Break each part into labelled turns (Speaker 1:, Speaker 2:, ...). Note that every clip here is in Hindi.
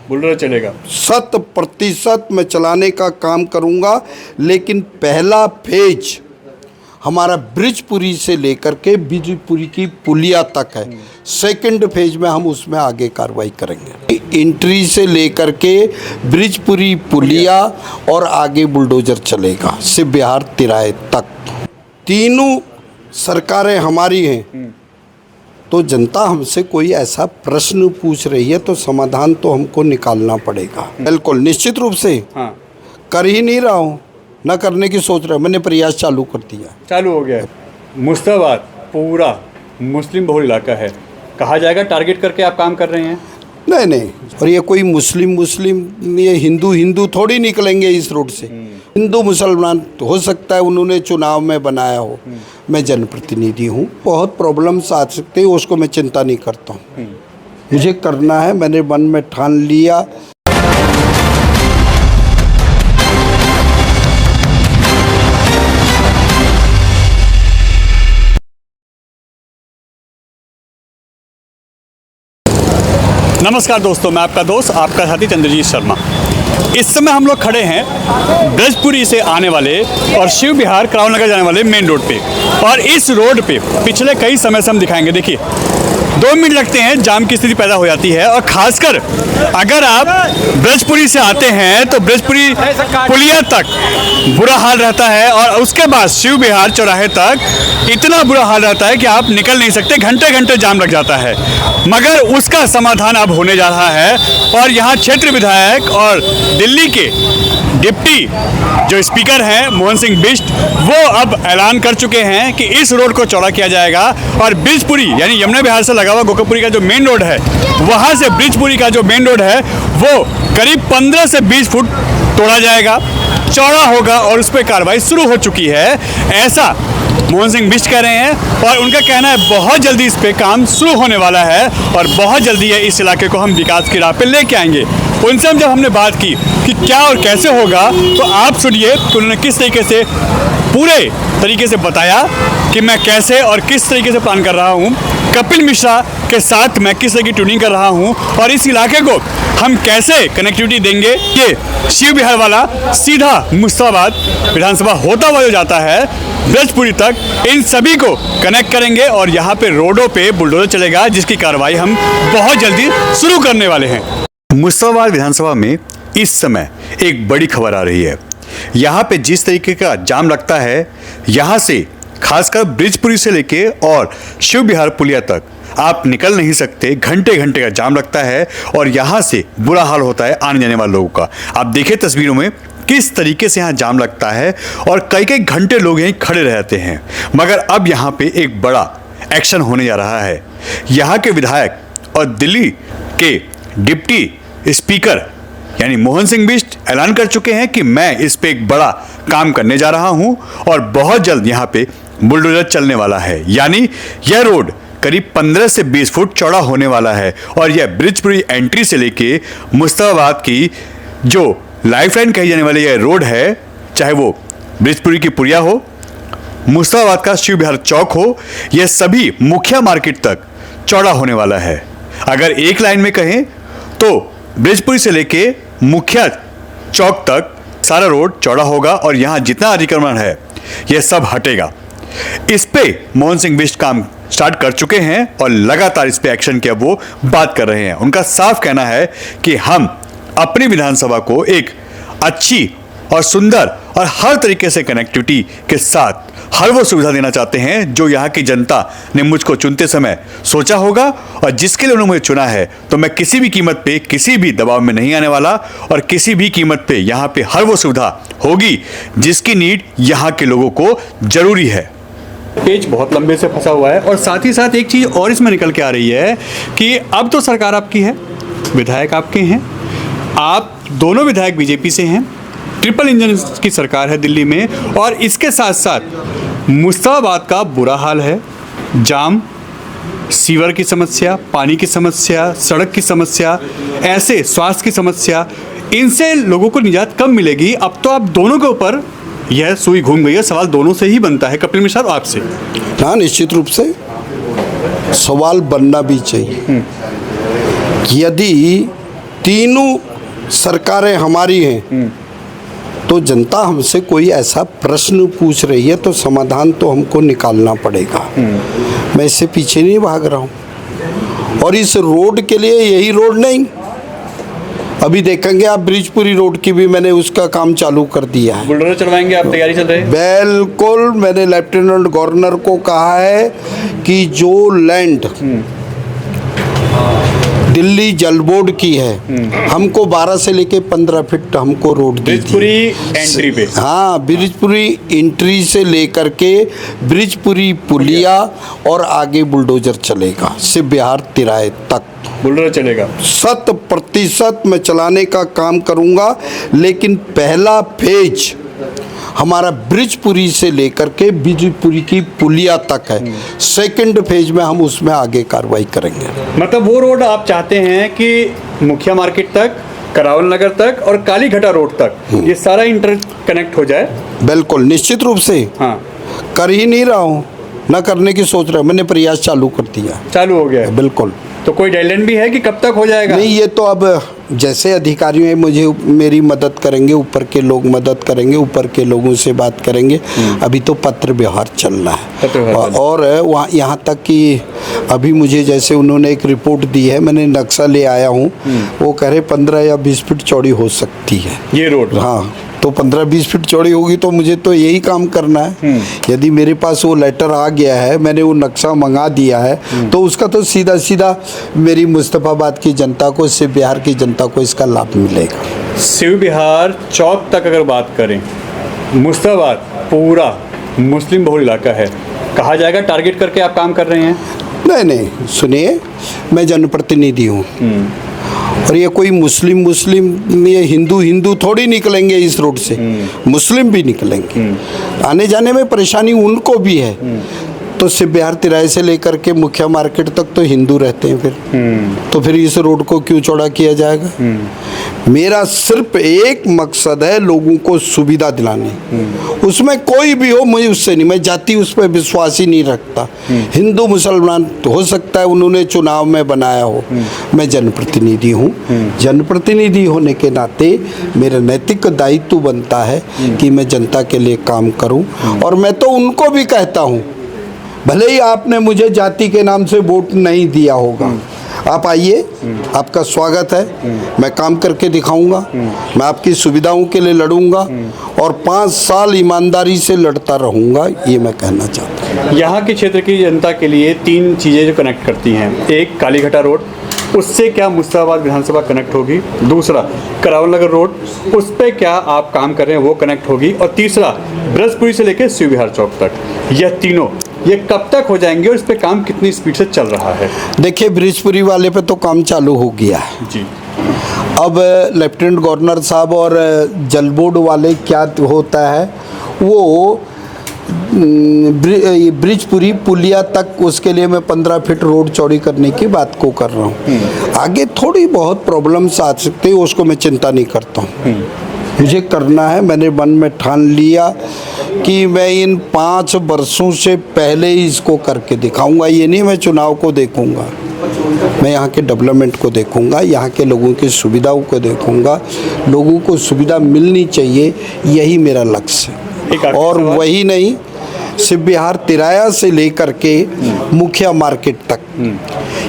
Speaker 1: बुलडोजर चलेगा?
Speaker 2: 100% मैं चलाने का काम करूंगा, लेकिन पहला फेज हमारा ब्रिजपुरी से लेकर के ब्रिजपुरी की पुलिया तक है। सेकंड फेज में हम उसमें आगे कार्रवाई करेंगे। एंट्री से लेकर के ब्रिजपुरी पुलिया और आगे बुलडोजर चलेगा शिव विहार तिराहे तक। तीनों सरकारें हमारी हैं, तो जनता हमसे कोई ऐसा प्रश्न पूछ रही है तो समाधान तो हमको निकालना पड़ेगा। बिल्कुल निश्चित रूप से
Speaker 1: हाँ,
Speaker 2: कर ही नहीं रहा हूँ, न करने की सोच रहा हूँ। मैंने प्रयास चालू कर दिया।
Speaker 1: चालू हो गया है। मुस्ताबाद पूरा मुस्लिम बहुल इलाका है, कहा जाएगा टारगेट करके आप काम कर रहे हैं?
Speaker 2: नहीं, और ये कोई मुस्लिम ये हिंदू थोड़ी निकलेंगे इस रोड से। हिंदू मुसलमान तो हो सकता है उन्होंने चुनाव में बनाया हो, मैं जनप्रतिनिधि हूँ, बहुत प्रॉब्लम्स आ सकते हैं, उसको मैं चिंता नहीं करता हूँ। मुझे करना है, मैंने मन में ठान लिया।
Speaker 1: नमस्कार दोस्तों, मैं आपका दोस्त, आपका साथी चंद्रजीत शर्मा। इस समय हम लोग खड़े हैं ब्रजपुरी से आने वाले और शिव विहार करावल नगर जाने वाले मेन रोड पे, और इस रोड पे पिछले कई समय से हम दिखाएंगे। देखिए 2 मिनट लगते हैं, जाम की स्थिति पैदा हो जाती है, और खासकर अगर आप ब्रजपुरी से आते हैं तो ब्रजपुरी पुलिया तक बुरा हाल रहता है, और उसके बाद शिव विहार चौराहे तक इतना बुरा हाल रहता है कि आप निकल नहीं सकते, घंटे घंटे जाम लग जाता है। मगर उसका समाधान अब होने जा रहा है, और यहाँ क्षेत्र विधायक और दिल्ली के डिप्टी जो स्पीकर हैं मोहन सिंह बिष्ट, वो अब ऐलान कर चुके हैं कि इस रोड को चौड़ा किया जाएगा, और ब्रिजपुरी यानी यमुना विहार से लगा हुआ गोकपुरी का जो मेन रोड है, वहाँ से ब्रिजपुरी का जो मेन रोड है वो करीब 15 से 20 फुट तोड़ा जाएगा, चौड़ा होगा, और उस पर कार्रवाई शुरू हो चुकी है, ऐसा मोहन सिंह बिष्ट कह रहे हैं। और उनका कहना है बहुत जल्दी इस पे काम शुरू होने वाला है, और बहुत जल्दी है इस इलाके को हम विकास की राह पे लेके आएंगे। उनसे जब हमने बात की कि क्या और कैसे होगा, तो आप सुनिए कि उन्होंने किस तरीके से पूरे तरीके से बताया कि मैं कैसे और किस तरीके से प्लान कर रहा हूँ, कपिल मिश्रा के साथ मैं किस तरह की ट्यूनिंग कर रहा हूँ, और इस इलाके को हम कैसे कनेक्टिविटी देंगे। ये शिव विहार वाला सीधा मुस्ताबाद विधानसभा होता हुआ जो जाता है ब्रजपुरी तक, इन सभी को कनेक्ट करेंगे, और यहाँ पे रोडों पे बुलडोजर चलेगा, जिसकी कार्रवाई हम बहुत जल्दी शुरू करने वाले हैं। मुस्ताबाद विधानसभा में इस समय एक बड़ी खबर आ रही है। यहाँ पे जिस तरीके का जाम लगता है, यहाँ से खासकर ब्रिजपुरी से लेके और शिव विहार पुलिया तक आप निकल नहीं सकते, घंटे घंटे का जाम लगता है, और यहाँ से बुरा हाल होता है आने जाने वाले लोगों का। आप देखिए तस्वीरों में किस तरीके से यहाँ जाम लगता है, और कई कई घंटे लोग यहीं खड़े रहते हैं। मगर अब यहाँ पे एक बड़ा एक्शन होने जा रहा है। यहाँ के विधायक और दिल्ली के डिप्टी स्पीकर यानी मोहन सिंह बिष्ट ऐलान कर चुके हैं कि मैं इस पे एक बड़ा काम करने जा रहा हूँ, और बहुत जल्द यहाँ पे बुलडोजर चलने वाला है। यानी यह रोड करीब 15 से 20 फुट चौड़ा होने वाला है, और यह ब्रिजपुरी एंट्री से लेके मुस्ताबाद की जो लाइफलाइन कही जाने वाली यह रोड है, चाहे वो ब्रिजपुरी की पुलिया हो, मुस्ताबाद का शिव विहार चौक हो, यह सभी मुखिया मार्केट तक चौड़ा होने वाला है। अगर एक लाइन में कहें तो ब्रिजपुरी से लेके मुखिया चौक तक सारा रोड चौड़ा होगा, और यहाँ जितना अतिक्रमण है यह सब हटेगा। इस पे मोहन सिंह बिष्ट काम स्टार्ट कर चुके हैं, और लगातार इस पे एक्शन की अब वो बात कर रहे हैं। उनका साफ कहना है कि हम अपनी विधानसभा को एक अच्छी और सुंदर और हर तरीके से कनेक्टिविटी के साथ हर वो सुविधा देना चाहते हैं जो यहाँ की जनता ने मुझको चुनते समय सोचा होगा, और जिसके लिए उन्होंने मुझे चुना है। तो मैं किसी भी कीमत पे, किसी भी दबाव में नहीं आने वाला, और किसी भी कीमत पे यहाँ पे हर वो सुविधा होगी जिसकी नीड यहाँ के लोगों को जरूरी है। पेज बहुत लंबे से फंसा हुआ है, और साथ ही साथ एक चीज़ और इसमें निकल के आ रही है कि अब तो सरकार आपकी है, विधायक आपके हैं, आप दोनों विधायक बीजेपी से हैं, ट्रिपल इंजन की सरकार है दिल्ली में, और इसके साथ साथ मुस्ताबाद का बुरा हाल है, जाम, सीवर की समस्या, पानी की समस्या, सड़क की समस्या, ऐसे स्वास्थ्य की समस्या, इनसे लोगों को निजात कब मिलेगी। अब तो आप दोनों के ऊपर यह सुई घूम गई है, सवाल दोनों से ही बनता है, कपिल मिश्रा आपसे।
Speaker 2: हाँ, निश्चित रूप से सवाल बनना भी चाहिए। यदि तीनों सरकारें हमारी हैं, तो जनता हमसे कोई ऐसा प्रश्न पूछ रही है तो समाधान तो हमको निकालना पड़ेगा। मैं इससे पीछे नहीं भाग रहा हूँ। और इस रोड के लिए यही रोड नहीं, अभी देखेंगे आप ब्रिजपुरी रोड की भी मैंने उसका काम चालू कर दिया है।
Speaker 1: बुलडोजर चलवाएंगे आप, तैयारी चल रही है?
Speaker 2: बिल्कुल, मैंने लेफ्टिनेंट गवर्नर को कहा है कि जो लैंड दिल्ली जल बोर्ड की है, हमको 12 से लेके 15 फीट हमको रोड दी
Speaker 1: ब्रिजपुरी एंट्री पे।
Speaker 2: हाँ, ब्रिजपुरी एंट्री से लेकर के ब्रिजपुरी पुलिया और आगे बुलडोजर चलेगा शिव विहार तिराहे तक।
Speaker 1: बुलडोजर चलेगा
Speaker 2: 100% मैं चलाने का काम करूंगा, लेकिन पहला फेज हमारा ब्रिजपुरी से लेकर के ब्रिजपुरी की पुलिया तक है। सेकंड फेज में हम उसमें आगे कार्रवाई करेंगे।
Speaker 1: मतलब वो रोड आप चाहते हैं कि मुखिया मार्केट तक, करावल नगर तक और कालीघाटा रोड तक ये सारा इंटर कनेक्ट हो जाए?
Speaker 2: बिल्कुल, निश्चित रूप से।
Speaker 1: हाँ,
Speaker 2: कर ही नहीं रहा हूँ, ना करने की सोच रहा हूँ, मैंने प्रयास चालू कर दिया।
Speaker 1: चालू हो गया है?
Speaker 2: बिल्कुल।
Speaker 1: तो कोई डेडलाइन भी है कि कब तक हो जाएगा?
Speaker 2: नहीं, ये तो अब जैसे अधिकारियों हैं मुझे मेरी मदद करेंगे, ऊपर के लोग मदद करेंगे, ऊपर के लोगों से बात करेंगे। अभी तो पत्र व्यवहार चल रहा है। और वहाँ यहाँ तक कि अभी मुझे जैसे उन्होंने एक रिपोर्ट दी है, मैंने नक्शा ले आया हूँ, वो कह रहे 15 या 20 फीट चौड़ी हो सकती है
Speaker 1: ये रोड।
Speaker 2: हाँ, तो 15-20 फीट चौड़ी होगी तो मुझे तो यही काम करना है। यदि मेरे पास वो लेटर आ गया है, मैंने वो नक्शा मंगा दिया है, तो उसका तो सीधा सीधा मेरी मुस्तफाबाद की जनता को, शिव विहार की जनता को इसका लाभ मिलेगा।
Speaker 1: शिव विहार चौक तक अगर बात करें, मुस्तफाबाद पूरा मुस्लिम बहुल इलाका है, कहा जाएगा टारगेट करके आप काम कर रहे हैं?
Speaker 2: नहीं, सुनिए, मैं जनप्रतिनिधि हूँ और ये कोई मुस्लिम ये हिंदू थोड़ी निकलेंगे इस रोड से, मुस्लिम भी निकलेंगे। आने जाने में परेशानी उनको भी है। तो शिव विहार तिराहे से लेकर के मुखिया मार्केट तक तो हिंदू रहते हैं, तो फिर इस रोड को क्यों चौड़ा किया जाएगा? मेरा सिर्फ एक मकसद है, लोगों को सुविधा दिलानी। उसमें कोई भी हो, मुझे उससे नहीं, मैं जाति उस पर विश्वास ही नहीं रखता। हिंदू मुसलमान तो हो सकता है उन्होंने चुनाव में बनाया हो, मैं जनप्रतिनिधि हूँ। जनप्रतिनिधि होने के नाते मेरा नैतिक दायित्व बनता है कि मैं जनता के लिए काम करूँ। और मैं तो उनको भी कहता हूँ, भले ही आपने मुझे जाति के नाम से वोट नहीं दिया होगा, आप आइए, आपका स्वागत है, मैं काम करके दिखाऊंगा, मैं आपकी सुविधाओं के लिए लड़ूंगा और 5 साल ईमानदारी से लड़ता रहूंगा, ये मैं कहना चाहता हूँ।
Speaker 1: यहाँ के क्षेत्र की जनता के लिए 3 चीज़ें जो कनेक्ट करती हैं, एक कालीघाटा रोड, उससे क्या मुस्तफाबाद विधानसभा कनेक्ट होगी, दूसरा करावल नगर रोड, उस पर क्या आप काम कर रहे हैं वो कनेक्ट होगी, और तीसरा ब्रजपुरी से लेकर शिव विहार चौक तक। यह तीनों ये कब तक हो जाएंगे और इस पे काम कितनी स्पीड से चल रहा है?
Speaker 2: देखिए, ब्रिजपुरी वाले पे तो काम चालू हो गया है
Speaker 1: जी।
Speaker 2: अब लेफ्टिनेंट गवर्नर साहब और जल बोर्ड वाले क्या होता है, वो ब्रिजपुरी पुलिया तक, उसके लिए मैं 15 फीट रोड चौड़ी करने की बात को कर रहा हूँ। आगे थोड़ी बहुत प्रॉब्लम्स आ सकती है, उसको मैं चिंता नहीं करता हूँ। मुझे करना है, मैंने मन में ठान लिया कि मैं इन 5 वर्षों से पहले ही इसको करके दिखाऊंगा। ये नहीं मैं चुनाव को देखूंगा, मैं यहाँ के डेवलपमेंट को देखूंगा, यहाँ के लोगों की सुविधाओं को देखूंगा। लोगों को सुविधा मिलनी चाहिए, यही मेरा लक्ष्य है। और वही नहीं, शिव विहार तिराया से लेकर के मुखिया मार्केट तक,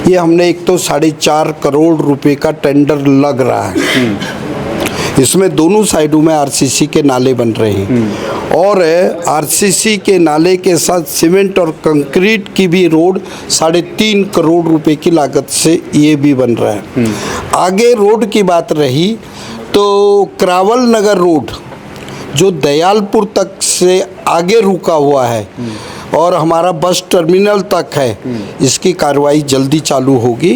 Speaker 2: ये हमने एक तो 4.5 करोड़ रुपए का टेंडर लग रहा है। इसमें दोनों साइडों में आरसीसी के नाले बन रहे हैं और आरसीसी के नाले के साथ सीमेंट और कंक्रीट की भी रोड 3.5 करोड़ रुपए की लागत से ये भी बन रहा है। आगे रोड की बात रही तो करावल नगर रोड जो दयालपुर तक से आगे रुका हुआ है और हमारा बस टर्मिनल तक है, इसकी कार्रवाई जल्दी चालू होगी।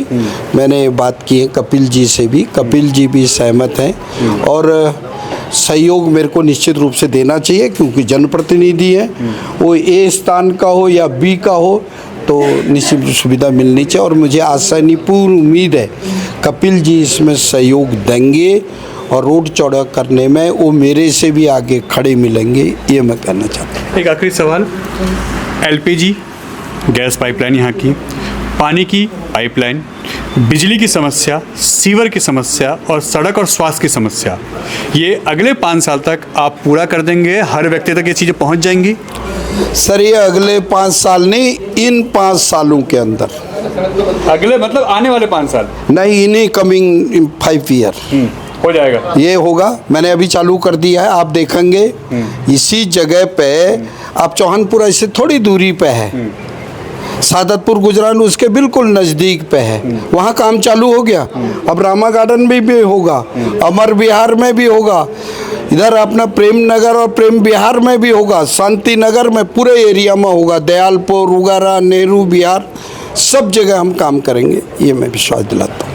Speaker 2: मैंने बात की है कपिल जी से भी, कपिल जी भी सहमत हैं और सहयोग मेरे को निश्चित रूप से देना चाहिए क्योंकि जनप्रतिनिधि है, वो ए स्थान का हो या बी का हो तो निश्चित सुविधा मिलनी चाहिए। और मुझे आशा नहीं पूर्ण उम्मीद है कपिल जी इसमें सहयोग देंगे और रोड चौड़ा करने में वो मेरे से भी आगे खड़े मिलेंगे, ये मैं कहना चाहता हूँ।
Speaker 1: एक आखिरी सवाल, एलपीजी गैस पाइपलाइन यहाँ की, पानी की पाइपलाइन, बिजली की समस्या, सीवर की समस्या और सड़क और स्वास्थ्य की समस्या, ये अगले 5 साल तक आप पूरा कर देंगे? हर व्यक्ति तक ये चीज़ें पहुंच जाएंगी?
Speaker 2: सर ये अगले 5 साल नहीं, इन 5 सालों के अंदर।
Speaker 1: अगले मतलब आने वाले 5 साल?
Speaker 2: नहीं, इन्हीं कमिंग 5 ईयर
Speaker 1: हो जाएगा।
Speaker 2: ये होगा। मैंने अभी चालू कर दिया है, आप देखेंगे इसी जगह पे। आप चौहानपुरा से थोड़ी दूरी पे है, सादतपुर गुजरान उसके बिल्कुल नज़दीक पे है, वहाँ काम चालू हो गया। अब रामा गार्डन में भी होगा, अमर विहार में भी होगा, इधर अपना प्रेम नगर और प्रेम विहार में भी होगा, शांति नगर में, पूरे एरिया में होगा, दयालपुर उगारा नेहरू विहार सब जगह हम काम करेंगे, ये मैं विश्वास दिलाता हूँ।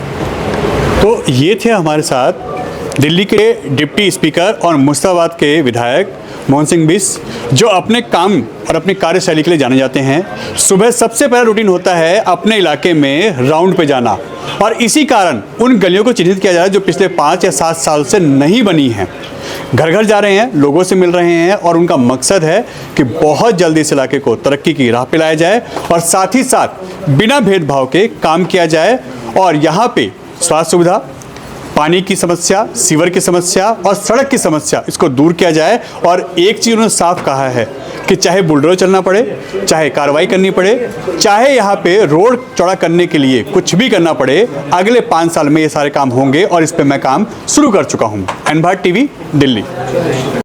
Speaker 1: तो ये थे हमारे साथ दिल्ली के डिप्टी स्पीकर और मुर्शिदाबाद के विधायक मोहन सिंह बिस, जो अपने काम और अपनी कार्यशैली के लिए जाने जाते हैं। सुबह सबसे पहला रूटीन होता है अपने इलाके में राउंड पे जाना, और इसी कारण उन गलियों को चिन्हित किया जा रहा है जो पिछले 5 या 7 साल से नहीं बनी हैं। घर घर जा रहे हैं, लोगों से मिल रहे हैं, और उनका मकसद है कि बहुत जल्दी इस इलाके को तरक्की की राह पे लाया जाए और साथ ही साथ बिना भेदभाव के काम किया जाए, और यहाँ पे स्वास्थ्य सुविधा, पानी की समस्या, सीवर की समस्या और सड़क की समस्या, इसको दूर किया जाए। और एक चीज़ उन्होंने साफ कहा है कि चाहे बुलडोजर चलना पड़े, चाहे कार्रवाई करनी पड़े, चाहे यहाँ पे रोड चौड़ा करने के लिए कुछ भी करना पड़े, अगले 5 साल में ये सारे काम होंगे, और इस पर मैं काम शुरू कर चुका हूँ। N Bharat TV, Delhi.